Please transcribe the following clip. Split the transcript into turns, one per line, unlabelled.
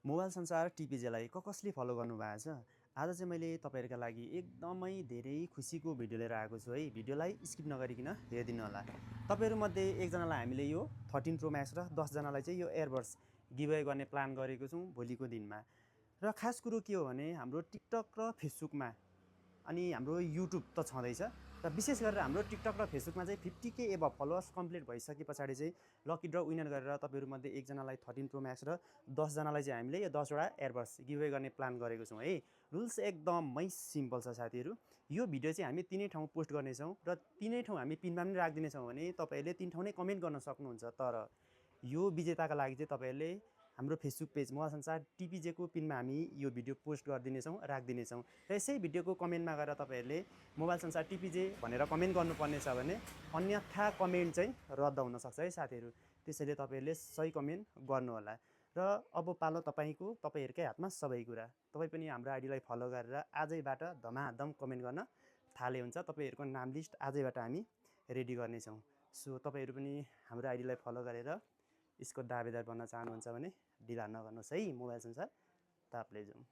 Mobile संसार टिपिजेलाई कसले follow गर्नुभएको छ? आज चाहिँ मैले तपाईँहरूका लागि एकदमै धेरै खुसीको भिडियो लिएर आएको छु है। भिडियोलाई स्किप नगरिकन हेरिदिनु होला। तपाईँहरूमध्ये एकजनालाई हामीले यो 13 प्रो म्याक्स र 10 जनालाई चाहिँ यो एयरबड्स गिभअवे गर्ने प्लान गरेको छौँ भोलिको दिनमा। र खास कुरो के हो भने हाम्रो टिकटक र फेसबुकमा अनि हाम्रो युट्युब त छँदैछ र विशेष गरेर हाम्रो टिकटक र फेसबुकमा चाहिँ 50K एबभ फलोवर्स कम्प्लिट भइसके पछाडि चाहिँ लकी ड्र विनर गरेर तपाईँहरूमध्ये एकजनालाई 13 प्रो म्याक्स र 10 जनालाई चाहिँ हामीले यो 10 वटा एयरबड्स गिभअवे गर्ने प्लान गरेको छौँ है। रुल्स एकदमै सिम्पल छ साथीहरू। यो भिडियो चाहिँ हामी तीनै ठाउँ पोस्ट गर्नेछौँ र तीनै ठाउँ हामी पिनमा पनि राखिदिनेछौँ भने तपाईँहरूले तीन ठाउँ नै कमेन्ट गर्न सक्नुहुन्छ। तर यो विजेताका लागि चाहिँ तपाईँहरूले हाम्रो फेसबुक पेज मोबाइल संसार टिपिजेको पिनमा हामी यो भिडियो पोस्ट गरिदिनेछौँ राखिदिनेछौँ र यसै भिडियोको कमेन्टमा गएर तपाईँहरूले मोबाइल संसार टिपिजे भनेर कमेन्ट गर्नुपर्ने छ भने अन्यथा कमेन्ट चाहिँ रद्द हुनसक्छ है साथीहरू। त्यसैले तपाईँहरूले सही कमेन्ट गर्नुहोला। र अब पालो तपाईँहरूकै हातमा सबै कुरा। तपाईँ पनि हाम्रो आइडीलाई फलो गरेर आजैबाट धमाधम कमेन्ट गर्न थाले हुन्छ। तपाईँहरूको नाम लिस्ट आजैबाट हामी रेडी गर्नेछौँ। सो तपाईँहरू पनि हाम्रो आइडीलाई फलो गरेर यसको दावेदार बन्न चाहनुहुन्छ भने ढिला नगर्नुहोस् है। मोबाइल संसार तापले जाउँ।